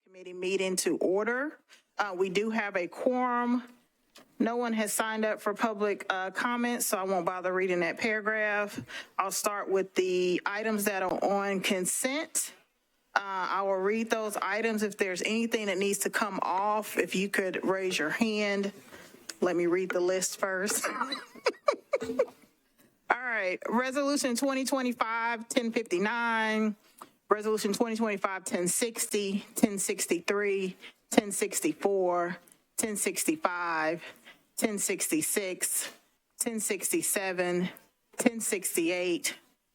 Committee meeting to order. We do have a quorum. No one has signed up for public comments, so I won't bother reading that paragraph. I'll start with the items that are on consent. I will read those items. If there's anything that needs to come off, if you could raise your hand. Let me read the list first. All right, Resolution 2025-1059, Resolution 2025-1060, 1063, 1064, 1065, 1066, 1067, 1068,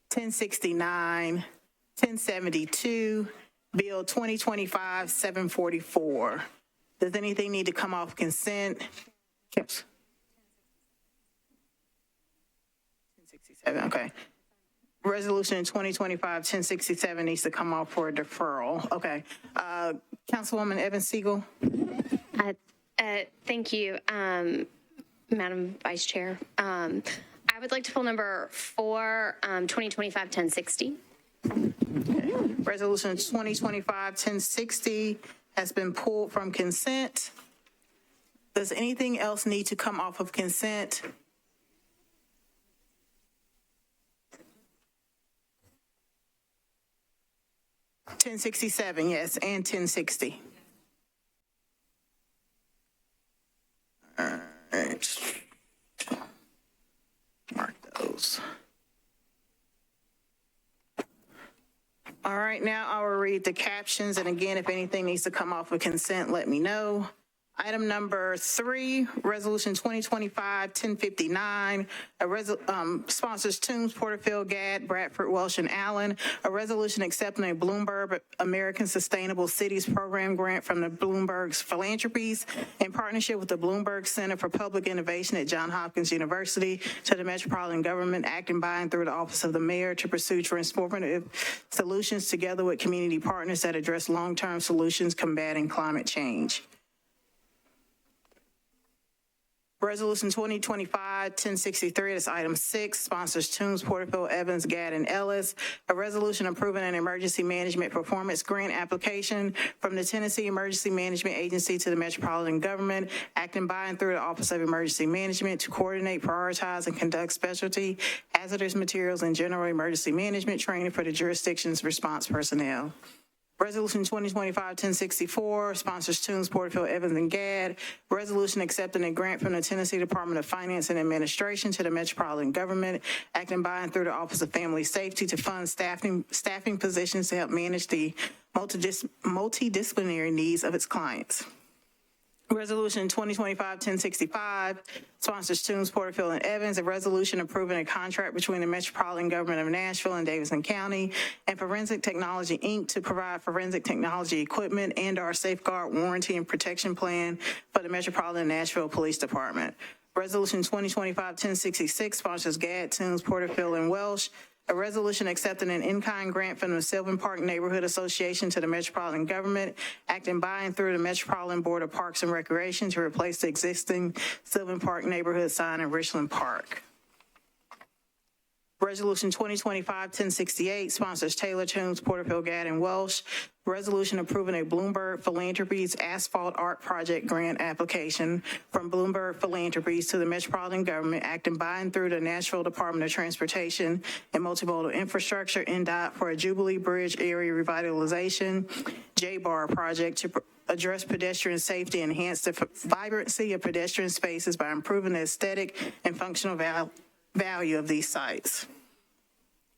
1069, 1072, Bill 2025-744. Does anything need to come off consent? Yes. 1067, okay. Resolution 2025-1067 needs to come off for a deferral. Okay. Councilwoman Evans Siegel. Thank you, Madam Vice Chair. I would like to pull number 4, 2025-1060. Okay. Resolution 2025-1060 has been pulled from consent. Does anything else need to come off of consent? $1067, yes, and 1060. All right. Mark those. All right, now I will read the captions, and again, if anything needs to come off of consent, let me know. Item number 3, Resolution 2025-1059, sponsors Toombs, Porterfield, Gadd, Bradford, Welsh, and Allen. A resolution accepting a Bloomberg American Sustainable Cities Program grant from the Bloomberg's Philanthropies in partnership with the Bloomberg Center for Public Innovation at Johns Hopkins University to the Metropolitan Government, acting by and through the Office of the Mayor to pursue transformative solutions together with community partners that address long-term solutions combating climate change. Resolution 2025-1063, that's item 6, sponsors Toombs, Porterfield, Evans, Gadd, and Ellis. A resolution approving an emergency management performance grant application from the Tennessee Emergency Management Agency to the Metropolitan Government, acting by and through the Office of Emergency Management to coordinate, prioritize, and conduct specialty hazardous materials and general emergency management training for the jurisdiction's response personnel. Resolution 2025-1064, sponsors Toombs, Porterfield, Evans, and Gadd. Resolution accepting a grant from the Tennessee Department of Finance and Administration to the Metropolitan Government, acting by and through the Office of Family Safety to fund staffing positions to help manage the multidisciplinary needs of its clients. Resolution 2025-1065, sponsors Toombs, Porterfield, and Evans. A resolution approving a contract between the Metropolitan Government of Nashville and Davidson County and Forensic Technology, Inc. to provide forensic technology equipment and our safeguard warranty and protection plan for the Metropolitan Nashville Police Department. Resolution 2025-1066, sponsors Gadd, Toombs, Porterfield, and Welsh. A resolution accepting an in-kind grant from the Sylvan Park Neighborhood Association to the Metropolitan Government, acting by and through the Metropolitan Board of Parks and Recreation to replace the existing Sylvan Park neighborhood sign in Richland Park. Resolution 2025-1068, sponsors Taylor, Toombs, Porterfield, Gadd, and Welsh. Resolution approving a Bloomberg Philanthropies Asphalt Art Project grant application from Bloomberg Philanthropies to the Metropolitan Government, acting by and through the Nashville Department of Transportation and Multimodal Infrastructure, NDOT, for a Jubilee Bridge area revitalization J-Bar project to address pedestrian safety and enhance the vibrancy of pedestrian spaces by improving the aesthetic and functional value of these sites.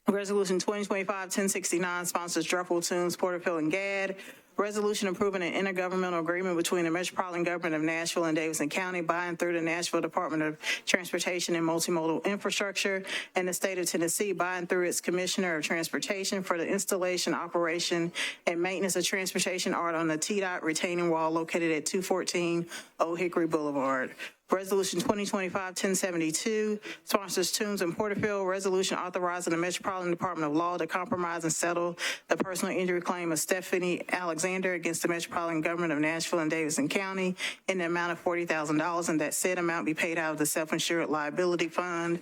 Resolution 2025-1069, sponsors Druffel, Toombs, Porterfield, and Gadd. Resolution approving an intergovernmental agreement between the Metropolitan Government of Nashville and Davidson County by and through the Nashville Department of Transportation and Multimodal Infrastructure and the state of Tennessee by and through its Commissioner of Transportation for the installation, operation, and maintenance of transportation art on the TDOT retaining wall located at 214 Old Hickory Boulevard. Resolution 2025-1072, sponsors Toombs and Porterfield. Resolution authorizing the Metropolitan Department of Law to compromise and settle the personal injury claim of Stephanie Alexander against the Metropolitan Government of Nashville and Davidson County in the amount of $40,000, and that said amount be paid out of the self-insured liability fund.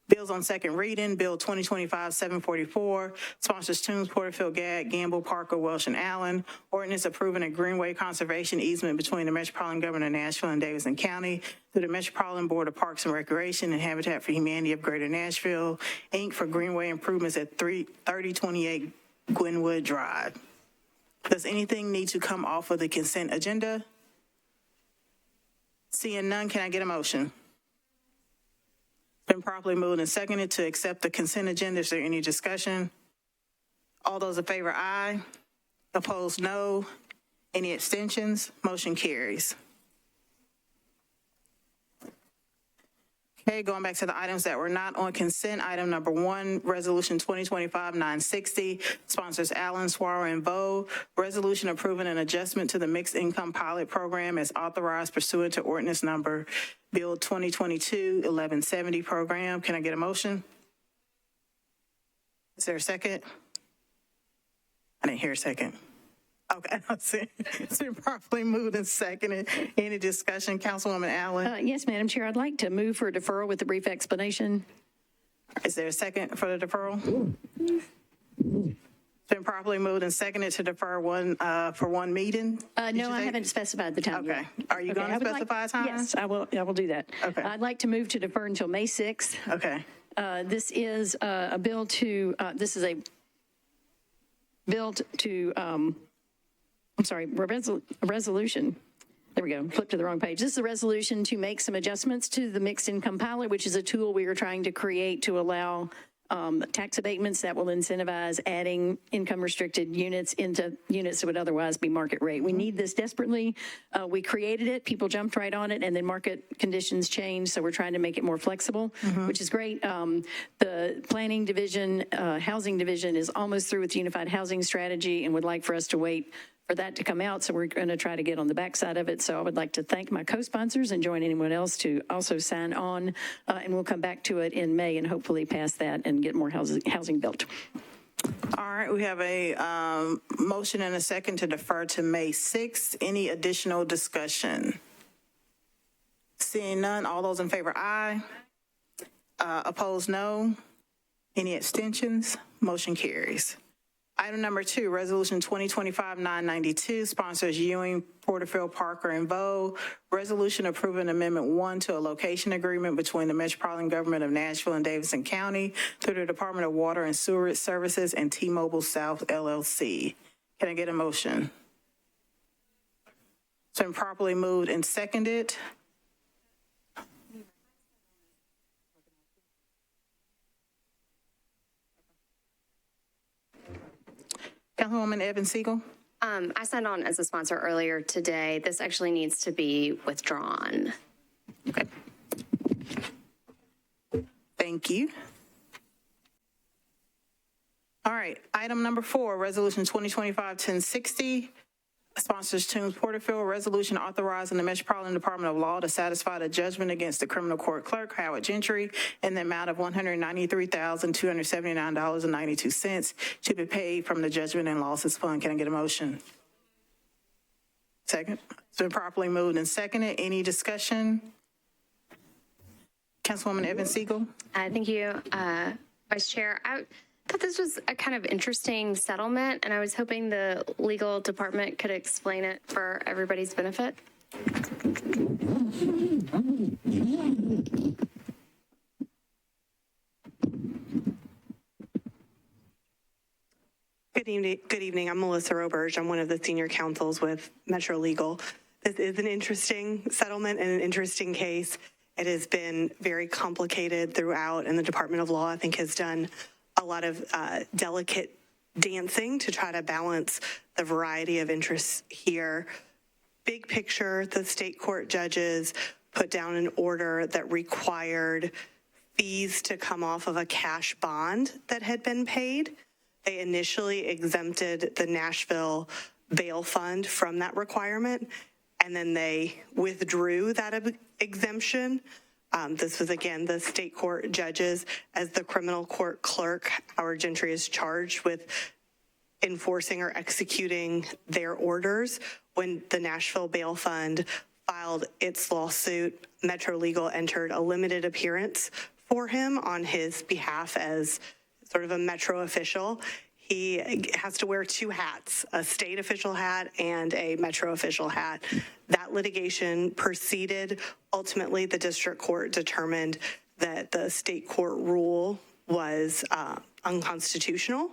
Bills on second reading, Bill 2025-744, sponsors Toombs, Porterfield, Gad, Gamble, Parker, Welsh, and Allen. Ordinance approving a greenway conservation easement between the Metropolitan Government of Nashville and Davidson County through the Metropolitan Board of Parks and Recreation and Habitat for Humanity of Greater Nashville, Inc. for greenway improvements at 3028 Glenwood Drive. Does anything need to come off of the consent agenda? Seeing none, can I get a motion? Been properly moved and seconded to accept the consent agenda. Is there any discussion? All those in favor, aye. Opposed, no. Any abstentions? Motion carries. Okay, going back to the items that were not on consent, item number 1, Resolution 2025-960, sponsors Allen, Swara, and Bowe. Resolution approving an adjustment to the Mixed Income Pilot Program as authorized pursuant to ordinance number Bill 2022-1170 program. Can I get a motion? Is there a second? I didn't hear a second. Okay, it's been properly moved and seconded. Any discussion? Councilwoman Allen? Yes, Madam Chair, I'd like to move for a deferral with a brief explanation. Is there a second for the deferral? It's been properly moved and seconded to defer for one meeting? No, I haven't specified the time. Okay. Are you going to specify a time? Yes, I will do that. Okay. I'd like to move to defer until May 6th. Okay. This is a bill to, a resolution. There we go, flipped to the wrong page. This is a resolution to make some adjustments to the Mixed Income Pilot, which is a tool we are trying to create to allow tax abatements that will incentivize adding income restricted units into units that would otherwise be market rate. We need this desperately. We created it, people jumped right on it, and then market conditions changed, so we're trying to make it more flexible, which is great. The Planning Division, Housing Division is almost through with the Unified Housing Strategy and would like for us to wait for that to come out, so we're going to try to get on the backside of it. So I would like to thank my co-sponsors and join anyone else to also sign on, and we'll come back to it in May and hopefully pass that and get more housing built. All right, we have a motion and a second to defer to May 6th. Any additional discussion? Seeing none, all those in favor, aye. Opposed, no. Any abstentions? Motion carries. Item number 2, Resolution 2025-992, sponsors Ewing, Porterfield, Parker, and Bowe. Resolution approving Amendment 1 to a location agreement between the Metropolitan Government of Nashville and Davidson County through the Department of Water and Sewerage Services and T-Mobile South, LLC. Can I get a motion? It's been properly moved and seconded. Councilwoman Evans Siegel? I signed on as a sponsor earlier today. This actually needs to be withdrawn. Okay. Thank you. All right, item number 4, Resolution 2025-1060, sponsors Toombs, Porterfield. Resolution authorizing the Metropolitan Department of Law to satisfy the judgment against the criminal court clerk, Howard Gentry, in the amount of $193,279.92 to be paid from the Judgment and Losses Fund. Can I get a motion? Second. It's been properly moved and seconded. Any discussion? Councilwoman Evans Siegel? Thank you, Vice Chair. I thought this was a kind of interesting settlement, and I was hoping the legal department could explain it for everybody's benefit. Good evening. I'm Melissa Roberge. I'm one of the senior counsels with Metro Legal. This is an interesting settlement and an interesting case. It has been very complicated throughout, and the Department of Law, I think, has done a lot of delicate dancing to try to balance the variety of interests here. Big picture, the state court judges put down an order that required fees to come off of a cash bond that had been paid. They initially exempted the Nashville bail fund from that requirement, and then they withdrew that exemption. This was, again, the state court judges. As the criminal court clerk, Howard Gentry is charged with enforcing or executing their orders. When the Nashville bail fund filed its lawsuit, Metro Legal entered a limited appearance for him on his behalf as sort of a Metro official. He has to wear two hats, a state official hat and a Metro official hat. That litigation proceeded. Ultimately, the district court determined that the state court rule was unconstitutional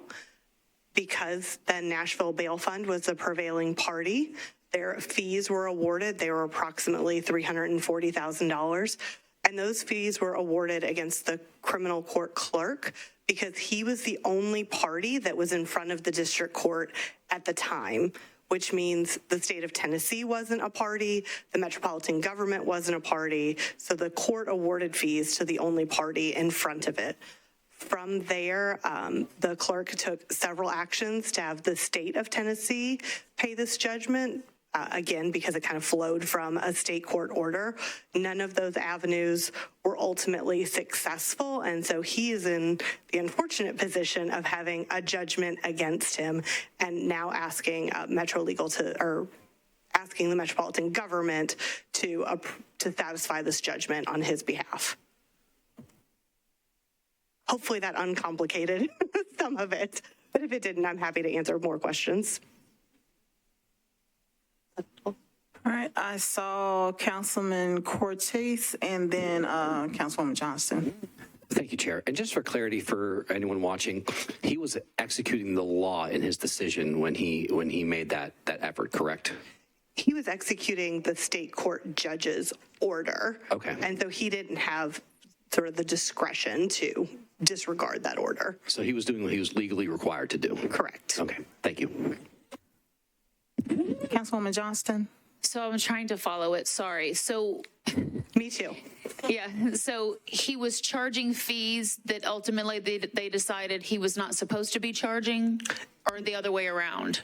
because the Nashville Bail Fund was the prevailing party. Their fees were awarded. They were approximately $340,000. And those fees were awarded against the criminal court clerk because he was the only party that was in front of the district court at the time, which means the state of Tennessee wasn't a party, the Metropolitan government wasn't a party, so the court awarded fees to the only party in front of it. From there, the clerk took several actions to have the state of Tennessee pay this judgment, again, because it kind of flowed from a state court order. None of those avenues were ultimately successful, and so he is in the unfortunate position of having a judgment against him and now asking asking the Metropolitan government to satisfy this judgment on his behalf. Hopefully that uncomplicated some of it, but if it didn't, I'm happy to answer more questions. All right, I saw Councilman Courthouse and then Councilwoman Johnston. Thank you, Chair. And just for clarity for anyone watching, he was executing the law in his decision when he made that effort, correct? He was executing the state court judge's order. Okay. And so he didn't have sort of the discretion to disregard that order. So he was doing what he was legally required to do. Correct. Okay, thank you. Councilwoman Johnston. So I was trying to follow it. Sorry. So, Me too. yeah. So he was charging fees that ultimately they decided he was not supposed to be charging, or the other way around?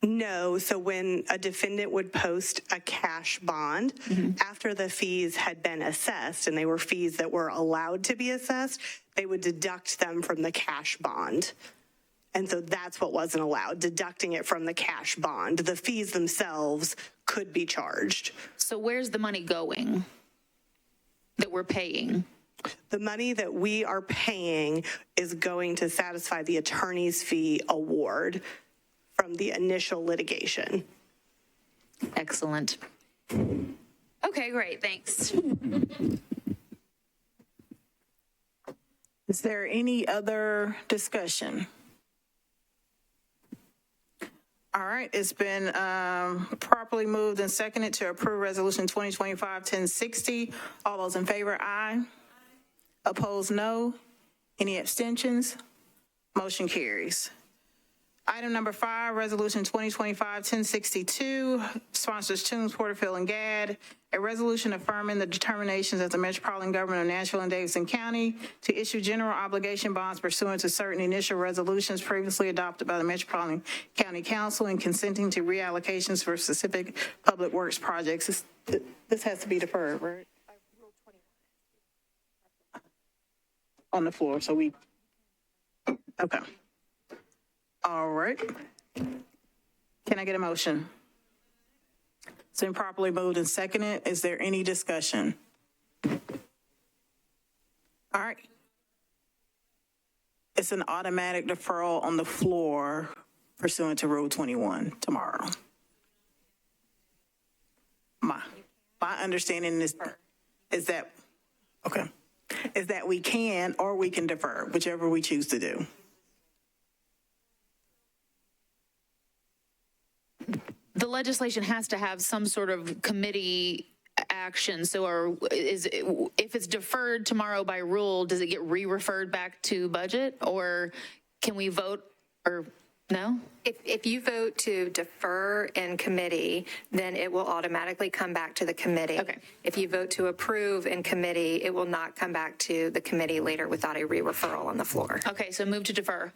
No. So when a defendant would post a cash bond, after the fees had been assessed, and they were fees that were allowed to be assessed, they would deduct them from the cash bond. And so that's what wasn't allowed, deducting it from the cash bond. The fees themselves could be charged. So where's the money going that we're paying? The money that we are paying is going to satisfy the attorney's fee award from the initial litigation. Excellent. Okay, great. Thanks. Is there any other discussion? All right, it's been properly moved and seconded to approve Resolution 2025-1060. All those in favor, aye. Opposed, no. Any abstentions? Motion carries. Item number 5, Resolution 2025-1062, sponsors Toombs, Porterfield, and Gadd. A resolution affirming the determinations of the Metropolitan Government of Nashville and Davidson County to issue general obligation bonds pursuant to certain initial resolutions previously adopted by the Metropolitan County Council and consenting to reallocations for specific public works projects. This has to be deferred, right? On the floor, so we, okay. All right. Can I get a motion? It's been properly moved and seconded. Is there any discussion? All right. It's an automatic deferral on the floor pursuant to Rule 21 tomorrow. My understanding is that, okay, is that we can or we can defer, whichever we choose to do. The legislation has to have some sort of committee action. So if it's deferred tomorrow by rule, does it get re-referred back to budget, or can we vote or no? If you vote to defer in committee, then it will automatically come back to the committee. Okay. If you vote to approve in committee, it will not come back to the committee later without a re-referral on the floor. Okay, so move to defer.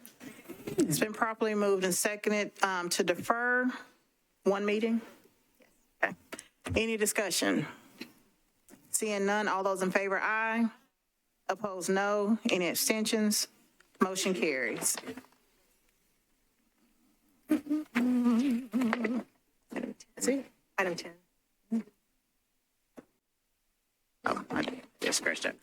It's been properly moved and seconded to defer one meeting. Okay. Any discussion? Seeing none, all those in favor, aye. Opposed, no. Any abstentions? Motion carries. That's it. Item 10. Oh, I just scratched that.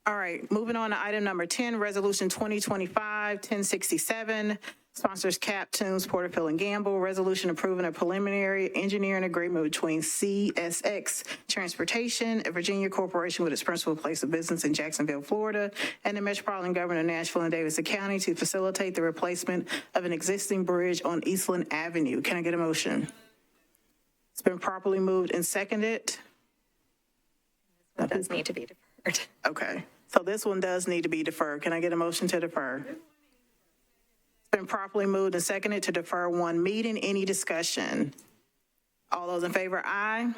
All right, moving on to item number 10, Resolution 2025-1067, sponsors Cap, Toombs, Porterfield, and Gamble. Resolution approving a preliminary engineering agreement between CSX Transportation, a Virginia corporation with its principal place of business in Jacksonville, Florida, and the Metropolitan government of Nashville and Davidson County to facilitate the replacement of an existing bridge on Eastland Avenue. Can I get a motion? It's been properly moved and seconded. It does need to be deferred. Okay, so this one does need to be deferred. Can I get a motion to defer? It's been properly moved and seconded to defer one meeting. Any discussion? All those in favor, aye.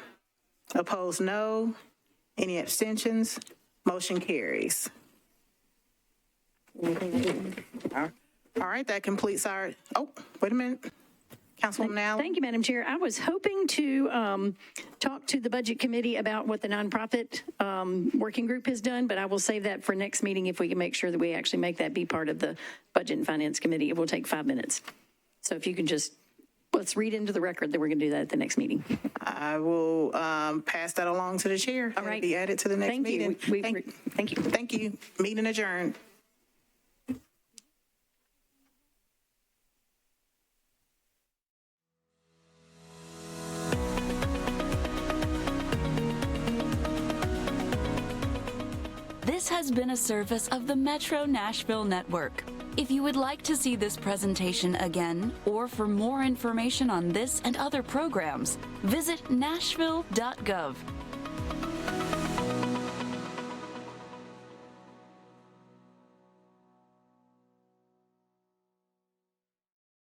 Opposed, no. Any abstentions? Motion carries. All right, that completes our, oh, wait a minute. Councilwoman Allen? Thank you, Madam Chair. I was hoping to talk to the Budget Committee about what the nonprofit working group has done, but I will save that for next meeting if we can make sure that we actually make that be part of the Budget and Finance Committee. It will take 5 minutes. So if you can just, let's read into the record that we're going to do that at the next meeting. I will pass that along to the chair. All right. Be added to the next Thank meeting. you. Thank you. Thank you. Meeting adjourned. This has been a service of the Metro Nashville Network. If you would like to see this presentation again, or for more information on this and other programs, visit nashville.gov.